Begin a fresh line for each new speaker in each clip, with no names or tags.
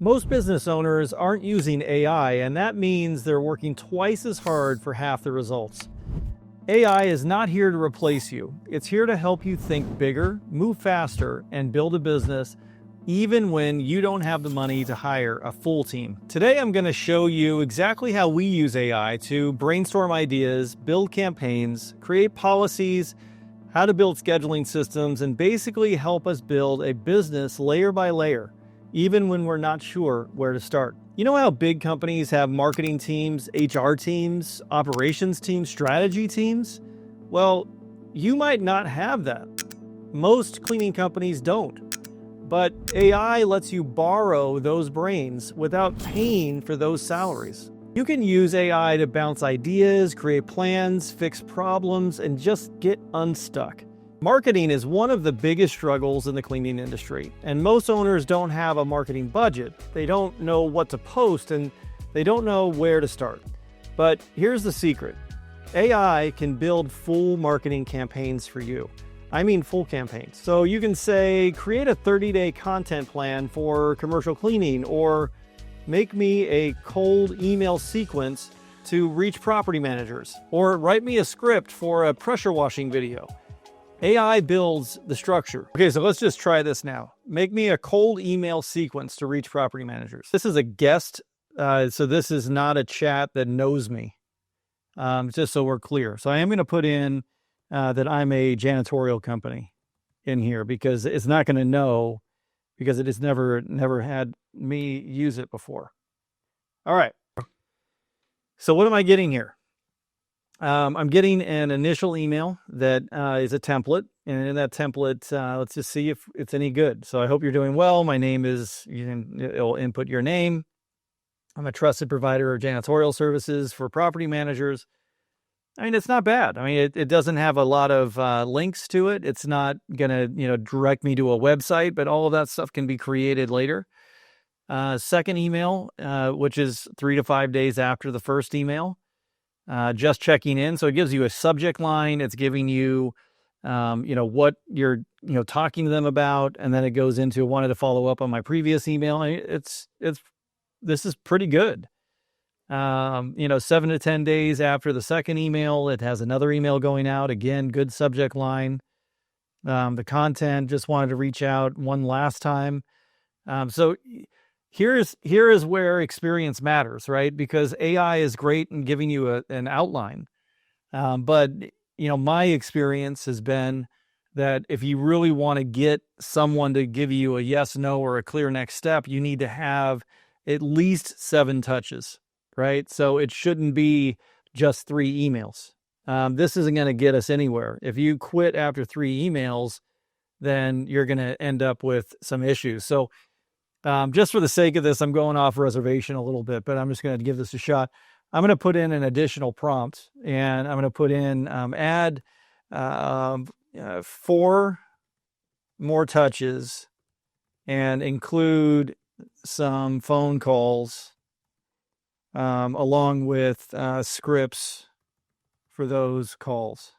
Most business owners aren't using AI, and that means they're working twice as hard for half the results. AI is not here to replace you. It's here to help you think bigger, move faster, and build a business even when you don't have the money to hire a full team. Today, I'm going to show you exactly how we use AI to brainstorm ideas, build campaigns, create policies, how to build scheduling systems, and basically help us build a business layer by layer, even when we're not sure where to start. You know how big companies have marketing teams, HR teams, operations teams, strategy teams? Well, you might not have that. Most cleaning companies don't. But AI lets you borrow those brains without paying for those salaries. You can use AI to bounce ideas, create plans, fix problems, and just get unstuck. Marketing is one of the biggest struggles in the cleaning industry, and most owners don't have a marketing budget. They don't know what to post, and they don't know where to start. But here's the secret. AI can build full marketing campaigns for you. I mean full campaigns. So you can say, create a 30-day content plan for commercial cleaning, or make me a cold email sequence to reach property managers, or write me a script for a pressure washing video. AI builds the structure. Okay, so let's just try this now. Make me a cold email sequence to reach property managers. This is a guest, so this is not a chat that knows me, just so we're clear. So I am going to put in that I'm a janitorial company in here, because it's not going to know, because it has never had me use it before. All right. So what am I getting here? I'm getting an initial email that is a template, and in that template, let's just see if it's any good. So I hope you're doing well. My name is, it'll input your name. I'm a trusted provider of janitorial services for property managers. I mean, it's not bad. I mean, it doesn't have a lot of links to it. It's not going to, direct me to a website, but all of that stuff can be created later. Second email, which is 3 to 5 days after the first email. Just checking in. So it gives you a subject line. It's giving you, what you're, talking to them about. And then it goes into, wanted to follow up on my previous email. This is pretty good. 7 to 10 days after the second email, it has another email going out. Again, good subject line. The content, just wanted to reach out one last time. So here is where experience matters, right? Because AI is great in giving you an outline. But my experience has been that if you really want to get someone to give you a yes, no, or a clear next step, you need to have at least 7 touches, right? So it shouldn't be just 3 emails. This isn't going to get us anywhere. If you quit after 3 emails, then you're going to end up with some issues. So just for the sake of this, I'm going off reservation a little bit, but I'm just going to give this a shot. I'm going to put in an additional prompt, and I'm going to put in add 4 more touches and include some phone calls along with scripts for those calls.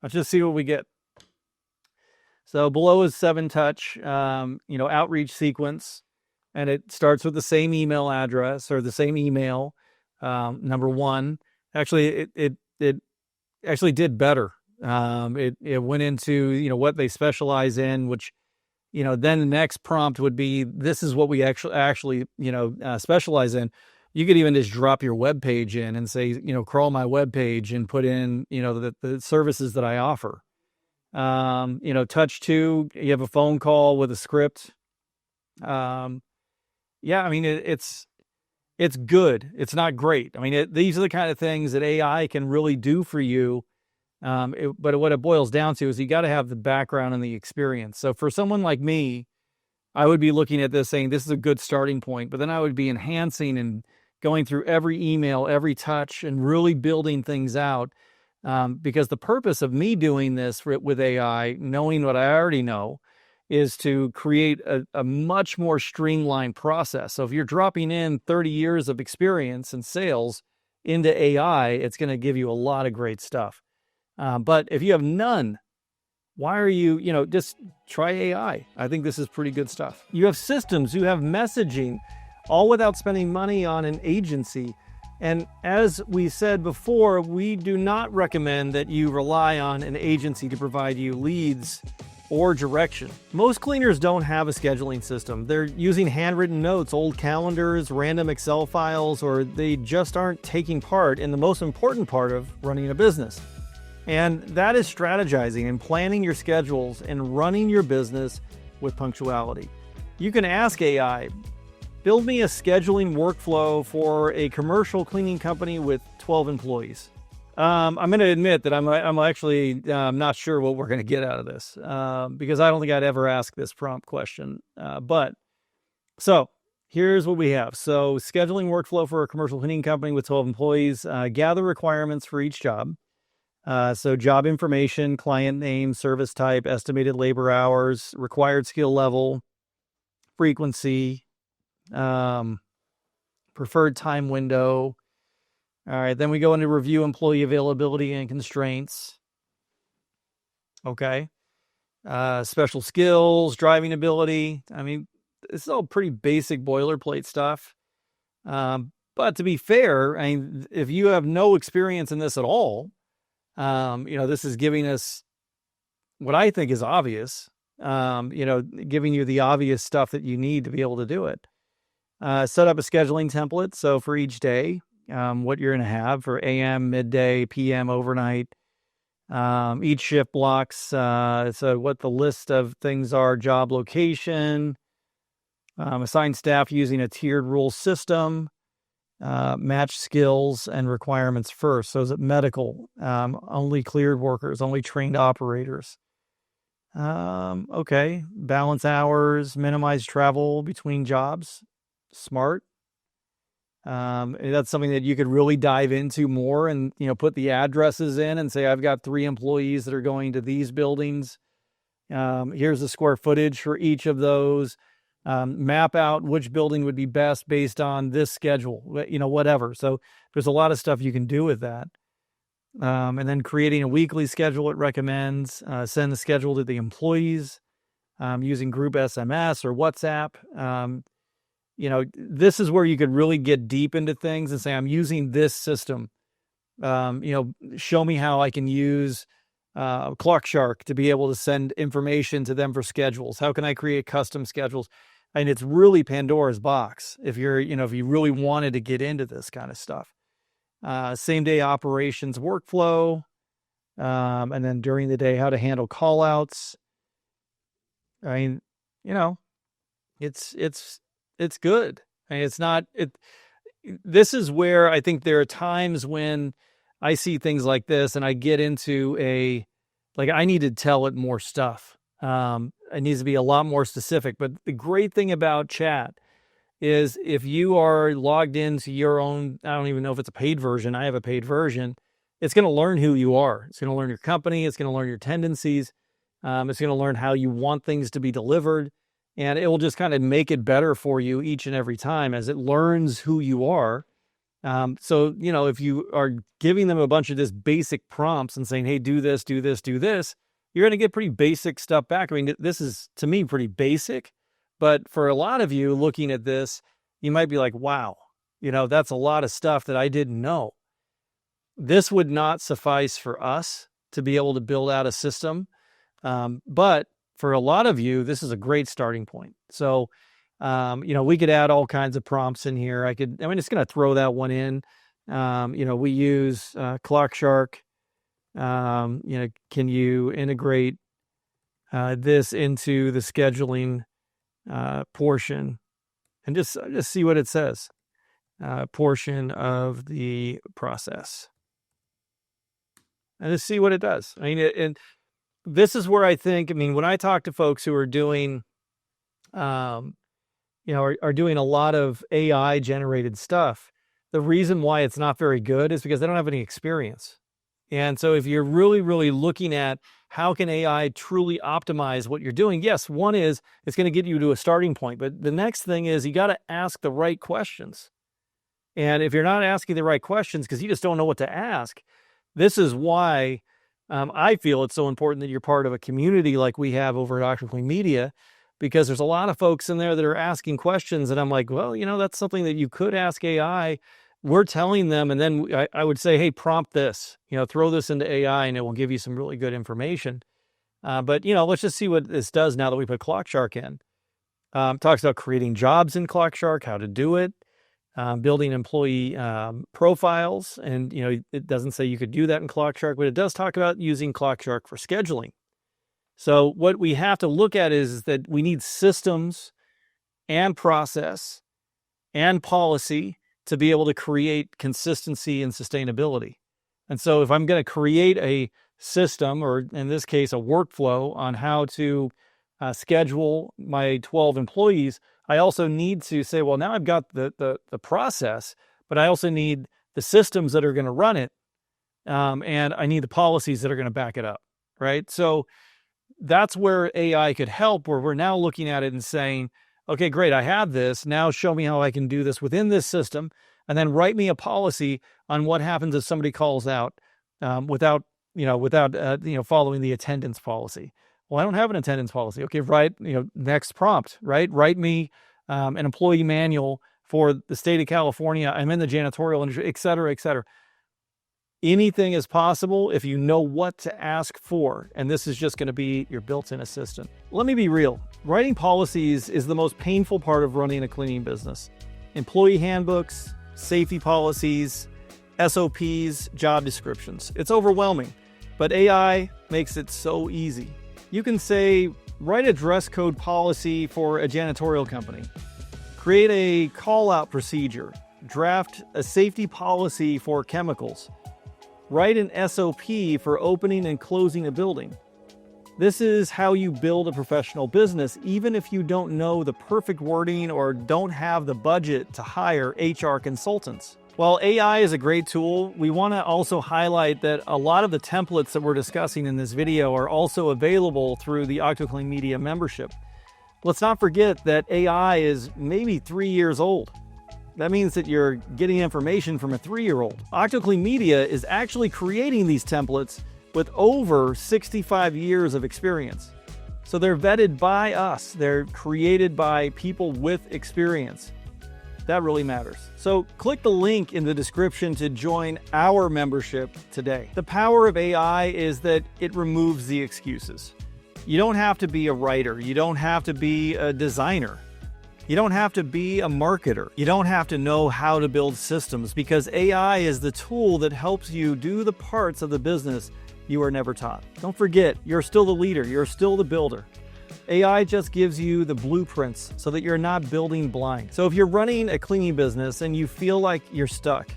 Let's just see what we get. So below is 7 touch, outreach sequence, and it starts with the same email address or the same email. Number 1, actually, it actually did better. It went into, what they specialize in, which, then the next prompt would be, this is what we actually specialize in. You could even just drop your web page in and say, crawl my web page and put in, the services that I offer. Touch 2, you have a phone call with a script. It's good. It's not great. I mean, these are the kind of things that AI can really do for you. But what it boils down to is you got to have the background and the experience. So for someone like me, I would be looking at this saying, this is a good starting point, but then I would be enhancing and going through every email, every touch, and really building things out. Because the purpose of me doing this with AI, knowing what I already know, is to create a much more streamlined process. So if you're dropping in 30 years of experience in sales into AI, it's going to give you a lot of great stuff. But if you have none why are you, just try AI. I think this is pretty good stuff. You have systems, you have messaging, all without spending money on an agency. And as we said before, we do not recommend that you rely on an agency to provide you leads or direction. Most cleaners don't have a scheduling system. They're using handwritten notes, old calendars, random Excel files, or they just aren't taking part in the most important part of running a business. And that is strategizing and planning your schedules and running your business with punctuality. You can ask AI, build me a scheduling workflow for a commercial cleaning company with 12 employees. I'm going to admit that I'm actually not sure what we're going to get out of this because I don't think I'd ever ask this prompt question. So here's what we have. So scheduling workflow for a commercial cleaning company with 12 employees, gather requirements for each job. So job information, client name, service type, estimated labor hours, required skill level, frequency, preferred time window. All right, then we go into review employee availability and constraints. Okay. Special skills, driving ability. I mean, this is all pretty basic boilerplate stuff. But to be fair, I mean, if you have no experience in this at all, this is giving us what I think is obvious, giving you the obvious stuff that you need to be able to do it. Set up a scheduling template. So for each day, what you're going to have for AM, midday, PM, overnight, each shift blocks. So what the list of things are, job location, assign staff using a tiered rule system, match skills and requirements first. So is it medical, only cleared workers, only trained operators? Okay. Balance hours, minimize travel between jobs. Smart. That's something that you could really dive into more and, put the addresses in and say, I've got 3 employees that are going to these buildings. Here's the square footage for each of those. Map out which building would be best based on this schedule, whatever. So there's a lot of stuff you can do with that. And then creating a weekly schedule, it recommends, send the schedule to the employees, using group SMS or WhatsApp. This is where you could really get deep into things and say, I'm using this system. Show me how I can use ClockShark to be able to send information to them for schedules. How can I create custom schedules? And it's really Pandora's box if if you really wanted to get into this kind of stuff. Same day operations workflow. And then during the day, how to handle call outs. I mean, it's good. I mean, this is where I think there are times when I see things like this and I get into I need to tell it more stuff. It needs to be a lot more specific. But the great thing about chat is if you are logged into your own, I don't even know if it's a paid version. I have a paid version. It's going to learn who you are. It's going to learn your company. It's going to learn your tendencies. It's going to learn how you want things to be delivered. And it will just kind of make it better for you each and every time as it learns who you are. So, if you are giving them a bunch of just basic prompts and saying, hey, do this, do this, do this, you're going to get pretty basic stuff back. I mean, this is, to me, pretty basic. But for a lot of you looking at this, you might be like, wow, that's a lot of stuff that I didn't know. This would not suffice for us to be able to build out a system. But for a lot of you, this is a great starting point. So, we could add all kinds of prompts in here. Just going to throw that one in. We use ClockShark. Can you integrate this into the scheduling portion and just see what it says? Portion of the process. And just see what it does. I mean, and this is where I think, when I talk to folks who are doing, are doing a lot of AI generated stuff, the reason why it's not very good is because they don't have any experience. And so if you're really, really looking at how can AI truly optimize what you're doing, yes, one is it's going to get you to a starting point. But the next thing is you got to ask the right questions. And if you're not asking the right questions because you just don't know what to ask, this is why I feel it's so important that you're part of a community like we have over at OctoClean Media, because there's a lot of folks in there that are asking questions, and I'm like, well, that's something that you could ask AI. We're telling them, and then I would say, hey, prompt this, throw this into AI, and it will give you some really good information. But let's just see what this does now that we put ClockShark in. Talks about creating jobs in ClockShark, how to do it, building employee profiles. And, it doesn't say you could do that in ClockShark, but it does talk about using ClockShark for scheduling. So what we have to look at is that we need systems and process and policy to be able to create consistency and sustainability. And so if I'm going to create a system, or in this case, a workflow on how to schedule my 12 employees, I also need to say, well, now I've got the process, but I also need the systems that are going to run it. And I need the policies that are going to back it up, right? So that's where AI could help, where we're now looking at it and saying, okay, great, I have this. Now show me how I can do this within this system, and then write me a policy on what happens if somebody calls out without following the attendance policy. Well, I don't have an attendance policy. Okay, right. Next prompt, right? Write me an employee manual for the state of California. I'm in the janitorial industry, et cetera, et cetera. Anything is possible if you know what to ask for, and this is just going to be your built-in assistant. Let me be real. Writing policies is the most painful part of running a cleaning business. Employee handbooks, safety policies, SOPs, job descriptions. It's overwhelming, but AI makes it so easy. You can say, write a dress code policy for a janitorial company, create a call-out procedure, draft a safety policy for chemicals, write an SOP for opening and closing a building. This is how you build a professional business, even if you don't know the perfect wording or don't have the budget to hire HR consultants. While AI is a great tool, we want to also highlight that a lot of the templates that we're discussing in this video are also available through the OctoClean Media membership. Let's not forget that AI is maybe 3 years old. That means that you're getting information from a 3-year-old. OctoClean Media is actually creating these templates with over 65 years of experience. So they're vetted by us. They're created by people with experience. That really matters. So click the link in the description to join our membership today. The power of AI is that it removes the excuses. You don't have to be a writer. You don't have to be a designer. You don't have to be a marketer. You don't have to know how to build systems, because AI is the tool that helps you do the parts of the business you are never taught. Don't forget, you're still the leader. You're still the builder. AI just gives you the blueprints so that you're not building blind. So if you're running a cleaning business and you feel like you're stuck,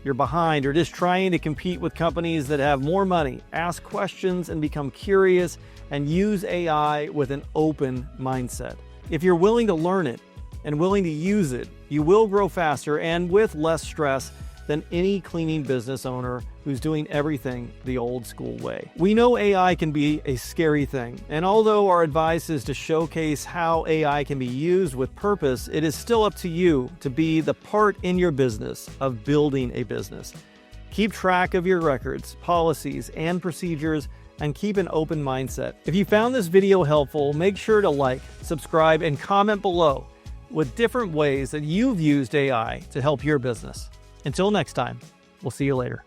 you're behind, or just trying to compete with companies that have more money, ask questions and become curious, and use AI with an open mindset. If you're willing to learn it and willing to use it, you will grow faster and with less stress than any cleaning business owner who's doing everything the old school way. We know AI can be a scary thing, and although our advice is to showcase how AI can be used with purpose, it is still up to you to be the part in your business of building a business. Keep track of your records, policies, and procedures, and keep an open mindset. If you found this video helpful, make sure to like, subscribe, and comment below with different ways that you've used AI to help your business. Until next time, we'll see you later.